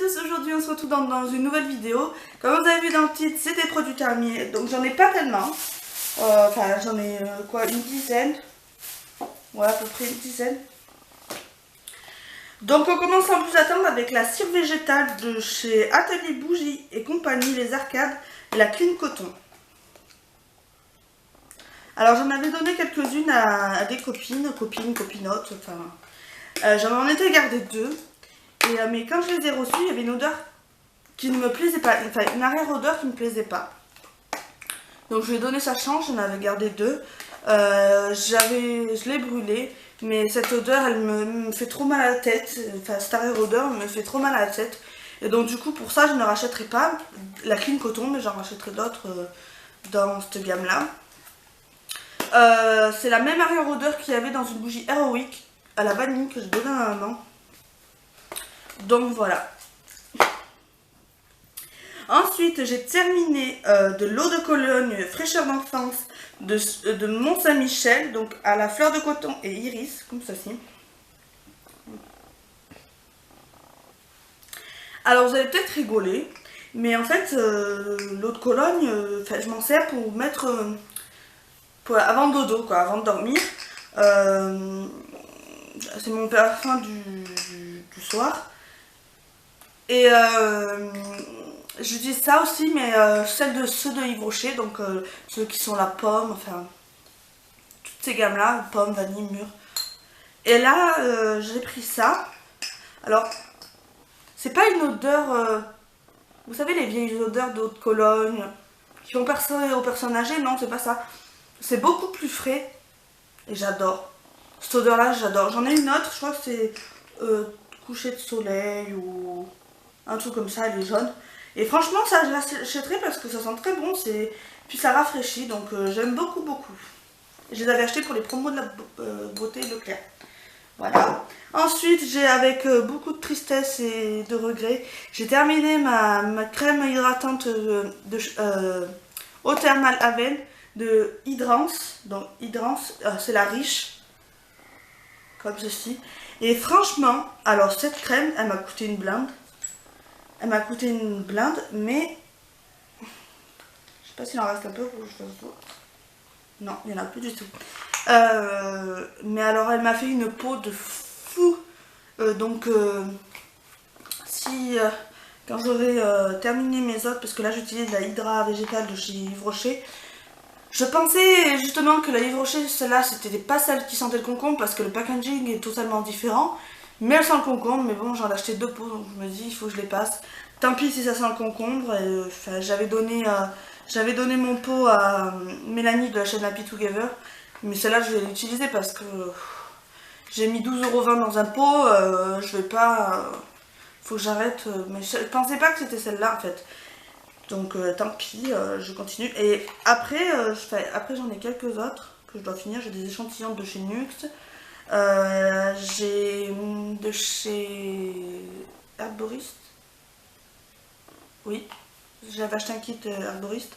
tous, aujourd'hui on se retrouve dans une nouvelle vidéo. Comme vous avez vu dans le titre, c'est des produits thermiques, donc j'en ai pas tellement. Enfin j'en ai quoi, une dizaine. Ouais, à peu près une dizaine. Donc on commence sans plus attendre avec la cire végétale de chez Atelier Bougie et compagnie, les arcades et la Clean Coton. Alors j'en avais donné quelques-unes à des copinotes, enfin... j'en étais gardé deux. Mais quand je les ai reçus, il y avait une odeur qui ne me plaisait pas, enfin une arrière-odeur qui ne me plaisait pas. Donc je lui ai donné sa chance, j'en avais gardé deux. Je l'ai brûlé, mais cette odeur, elle me fait trop mal à la tête. Enfin, cette arrière-odeur me fait trop mal à la tête. Et donc du coup, pour ça, je ne rachèterai pas la Clean Coton, mais j'en rachèterai d'autres dans cette gamme-là. C'est la même arrière-odeur qu'il y avait dans une bougie Heroic à la vanille que je donnais à ma maman. Donc voilà. Ensuite, j'ai terminé de l'eau de Cologne fraîcheur d'enfance de Mont Saint-Michel, donc à la fleur de coton et iris, comme ceci. Alors vous allez peut-être rigoler, mais en fait, l'eau de Cologne, je m'en sers pour mettre avant dodo, quoi, avant de dormir. C'est mon parfum du soir. Et j'utilise ça aussi, mais ceux de Yves Rocher, donc ceux qui sont la pomme, enfin toutes ces gammes là, pomme, vanille, mûre. Et là j'ai pris ça. Alors c'est pas une odeur, vous savez les vieilles odeurs d'eau de Cologne qui font penser aux personnes âgées, non c'est pas ça. C'est beaucoup plus frais et j'adore. Cette odeur là j'adore. J'en ai une autre, je crois que c'est coucher de soleil ou un truc comme ça, elle est jaune. Et franchement, ça je l'achèterai parce que ça sent très bon, puis ça rafraîchit, donc j'aime beaucoup. Je les avais achetés pour les promos de la beauté Leclerc. Voilà. Ensuite, j'ai avec beaucoup de tristesse et de regret, j'ai terminé ma crème hydratante eau thermale Aven de Hydrance. Donc Hydrance, c'est la riche, comme ceci. Et franchement, alors cette crème, elle m'a coûté une blinde. Elle m'a coûté une blinde, mais je sais pas s'il en reste un peu. Non, il n'y en a plus du tout. Mais alors, elle m'a fait une peau de fou. Quand j'aurai terminé mes autres, parce que là j'utilise la Hydra végétale de chez Yves Rocher. Je pensais justement que la Yves Rocher, celle-là, c'était pas celle qui sentait le concombre, parce que le packaging est totalement différent. Mais elle sent le concombre, mais bon, j'en ai acheté deux pots, donc je me dis, il faut que je les passe. Tant pis si ça sent le concombre. J'avais donné mon pot à Mélanie de la chaîne Happy Together. Mais celle-là, je vais l'utiliser parce que j'ai mis 12,20 € dans un pot. Je vais pas... faut que j'arrête. Mais je pensais pas que c'était celle-là, en fait. Donc, tant pis, je continue. Et après, j'en ai quelques autres que je dois finir. J'ai des échantillons de chez Nux. J'ai de chez Herboriste. Oui, j'avais acheté un kit Herboriste.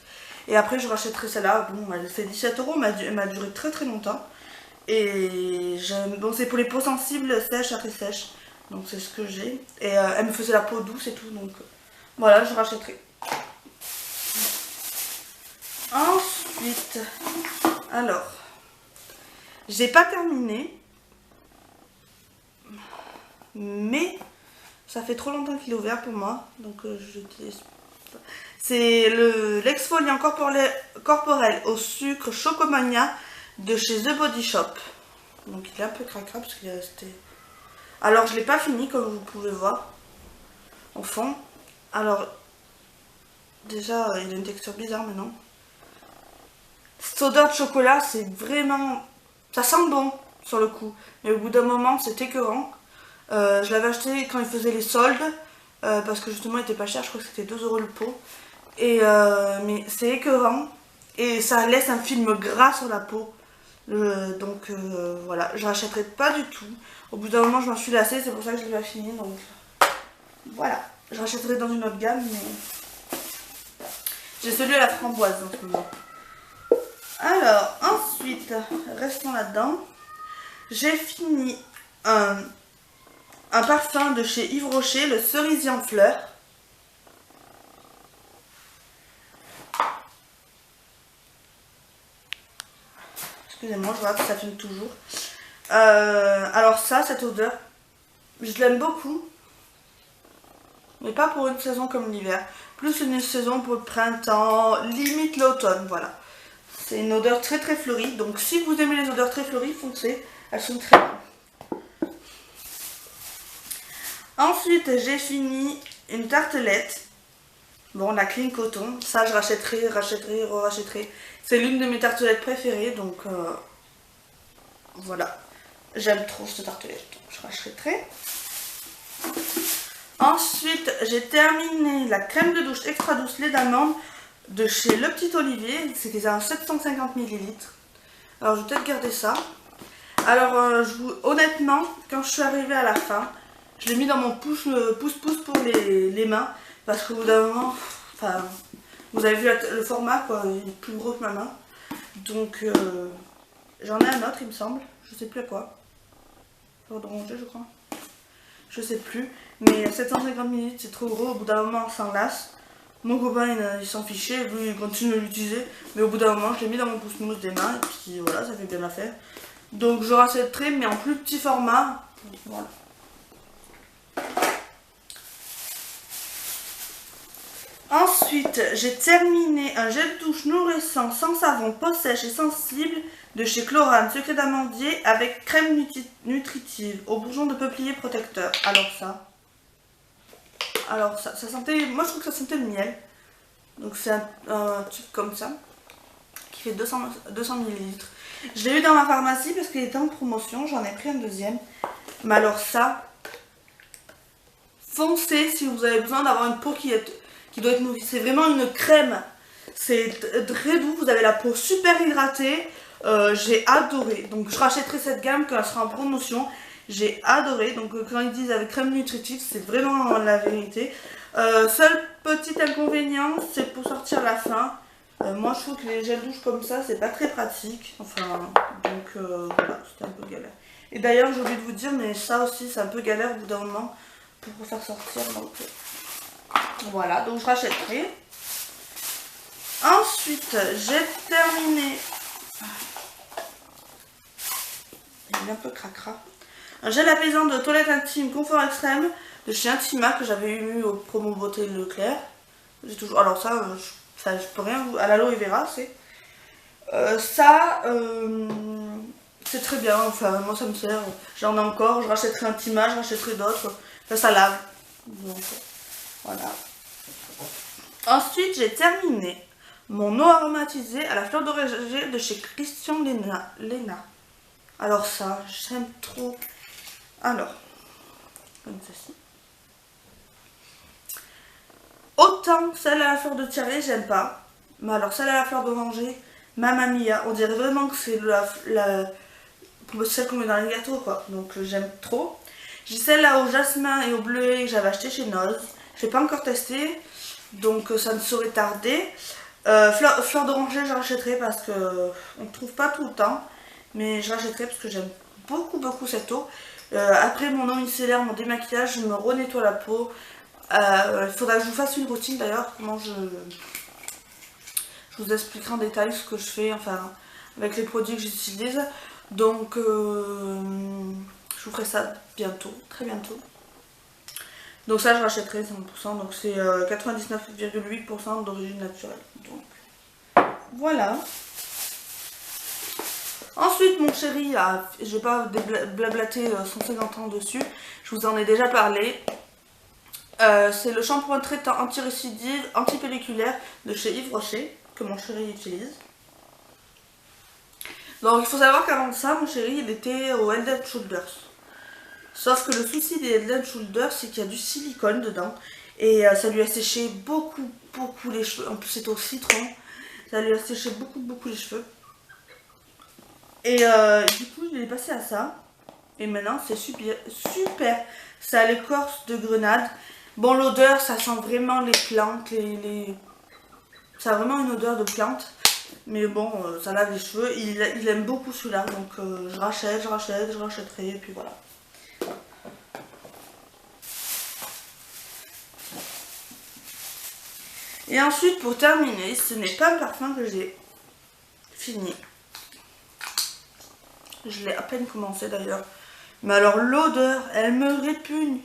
Et après je rachèterai celle-là. Bon, elle fait 17 €, mais elle m'a duré très longtemps. Et bon, c'est pour les peaux sensibles, sèches, après sèches. Donc c'est ce que j'ai. Et elle me faisait la peau douce et tout. Donc voilà, je rachèterai. Ensuite, alors, j'ai pas terminé. Mais ça fait trop longtemps qu'il est ouvert pour moi, donc j'utilise. C'est l'exfoliant corporel au sucre Chocomania de chez The Body Shop. Donc il est un peu cracra parce qu'il est resté. Alors je l'ai pas fini comme vous pouvez voir au fond. Alors déjà il a une texture bizarre maintenant. Cette odeur de chocolat, c'est vraiment, ça sent bon sur le coup, mais au bout d'un moment c'est écœurant. Je l'avais acheté quand il faisait les soldes, parce que justement il était pas cher, je crois que c'était 2 € le pot. Mais c'est écœurant, et ça laisse un film gras sur la peau. Donc voilà, je rachèterai pas du tout. Au bout d'un moment je m'en suis lassée, c'est pour ça que je l'ai pas fini. Donc voilà, je rachèterai dans une autre gamme, mais j'ai celui à la framboise en ce moment. Alors ensuite, restons là-dedans. J'ai fini un parfum de chez Yves Rocher, le cerisier en fleurs. Excusez-moi, je vois que ça filme toujours. Alors ça, cette odeur, je l'aime beaucoup. Mais pas pour une saison comme l'hiver. Plus une saison pour le printemps, limite l'automne, voilà. C'est une odeur très très fleurie. Donc si vous aimez les odeurs très fleuries, foncez. Elles sont très bonnes. Ensuite, j'ai fini une tartelette. Bon, la Clean Coton. Ça, je rachèterai, rachèterai. C'est l'une de mes tartelettes préférées. Donc, voilà. J'aime trop cette tartelette. Donc, je rachèterai. Ensuite, j'ai terminé la crème de douche extra douce lait d'amande de chez Le Petit Olivier. C'était un 750 ml. Alors, je vais peut-être garder ça. Alors, honnêtement, quand je suis arrivée à la fin, je l'ai mis dans mon pouce-pouce pour les mains. Parce qu'au bout d'un moment, enfin, vous avez vu le format, quoi, il est plus gros que ma main. Donc, j'en ai un autre, il me semble. Je sais plus à quoi. Fleur d'oranger, je crois. Je sais plus. Mais 750 ml, c'est trop gros. Au bout d'un moment, on s'en lasse. Mon copain, il s'en fichait. Lui, il continue de l'utiliser. Mais au bout d'un moment, je l'ai mis dans mon pouce-mousse des mains. Et puis voilà, ça fait bien l'affaire. Donc, je rachèterai, mais en plus petit format. Voilà. Ensuite, j'ai terminé un gel douche nourrissant sans savon, peau sèche et sensible de chez Chlorane, secret d'amandier avec crème nutritive au bourgeon de peuplier protecteur. Alors ça sentait, moi je trouve que ça sentait le miel. Donc c'est un tube comme ça qui fait 200 ml. Je l'ai eu dans ma pharmacie parce qu'il était en promotion, j'en ai pris un deuxième. Mais alors ça, foncez si vous avez besoin d'avoir une peau qui doit être nourrie. C'est vraiment une crème. C'est très doux, vous avez la peau super hydratée. J'ai adoré. Donc je rachèterai cette gamme quand elle sera en promotion. J'ai adoré. Donc quand ils disent avec crème nutritive, c'est vraiment la vérité. Seul petit inconvénient, c'est pour sortir la fin. Moi je trouve que les gels douche comme ça, c'est pas très pratique. Enfin, donc voilà, c'était un peu galère. Et d'ailleurs, j'ai oublié de vous dire, mais ça aussi, c'est un peu galère au bout d'un moment pour faire sortir. Donc voilà, donc je rachèterai. Ensuite, j'ai terminé. Il est un peu cracra. Un gel apaisant de toilette intime confort extrême de chez Intima que j'avais eu au promo beauté Leclerc. J'ai toujours. Alors ça, je peux rien vous. À l'aloe vera, c'est. C'est très bien. Enfin, moi ça me sert. J'en ai encore. Je rachèterai Intima, je rachèterai d'autres. Enfin, ça lave. Donc voilà. Ensuite, j'ai terminé mon eau aromatisée à la fleur d'oranger de chez Christian Lena. Alors ça, j'aime trop. Alors, comme ceci. Autant celle à la fleur de tiare, j'aime pas. Mais alors celle à la fleur d'oranger, Mamma Mia, on dirait vraiment que c'est celle qu'on met dans les gâteaux, quoi. Donc j'aime trop. J'ai celle-là au jasmin et au bleuet que j'avais acheté chez Noz. Je l'ai pas encore testé, donc ça ne saurait tarder. Fleur d'oranger, je rachèterai parce que on ne trouve pas tout le temps. Mais je rachèterai parce que j'aime beaucoup cette eau. Après mon eau micellaire, mon démaquillage, je me renettoie la peau. Il faudra que je vous fasse une routine d'ailleurs, comment je vous expliquerai en détail ce que je fais, enfin, avec les produits que j'utilise. Donc, je vous ferai ça bientôt, très bientôt. Donc ça, je rachèterai 100%, donc c'est 99,8% d'origine naturelle. Donc, voilà. Ensuite, mon chéri, je vais pas blablater 150 ans dessus, je vous en ai déjà parlé. C'est le shampoing traitant anti-récidive, antipelliculaire de chez Yves Rocher, que mon chéri utilise. Donc il faut savoir qu'avant ça, mon chéri, il était au Head & Shoulders. Sauf que le souci des Head & Shoulders, c'est qu'il y a du silicone dedans. Et ça lui a séché beaucoup les cheveux. En plus, c'est au citron. Ça lui a séché beaucoup les cheveux. Et du coup, il est passé à ça. Et maintenant, c'est super. Ça a l'écorce de grenade. Bon, l'odeur, ça sent vraiment les plantes. Ça a vraiment une odeur de plante. Mais bon, ça lave les cheveux. Il aime beaucoup celui-là. Donc, je rachèterai. Et puis voilà. Et ensuite, pour terminer, ce n'est pas un parfum que j'ai fini. Je l'ai à peine commencé d'ailleurs. Mais alors l'odeur, elle me répugne.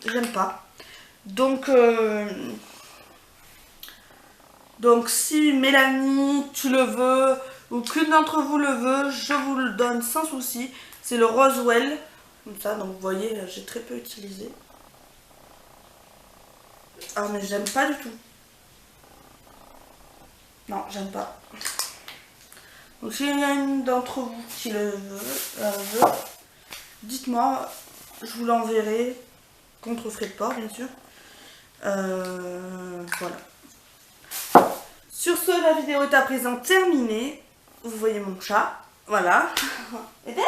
J'aime pas. Donc si Mélanie, tu le veux, ou qu'une d'entre vous le veut, je vous le donne sans souci. C'est le Roswell. Comme ça, donc vous voyez, j'ai très peu utilisé. Ah mais j'aime pas du tout. Non, j'aime pas. Donc s'il y a une d'entre vous qui le veut, dites-moi, je vous l'enverrai contre frais de port bien sûr. Voilà. Sur ce, la vidéo est à présent terminée. Vous voyez mon chat. Voilà. Eden,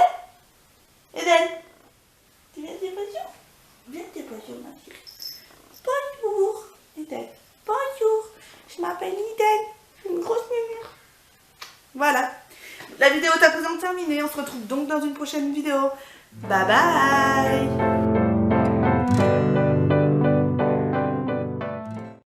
Eden, tu viens dire bonjour? Viens dire bonjour ma chérie. Bonjour Eden. Bonjour. Je m'appelle Eden. Je suis une grosse mumure. Voilà. La vidéo est à présent terminée. On se retrouve donc dans une prochaine vidéo. Bye bye.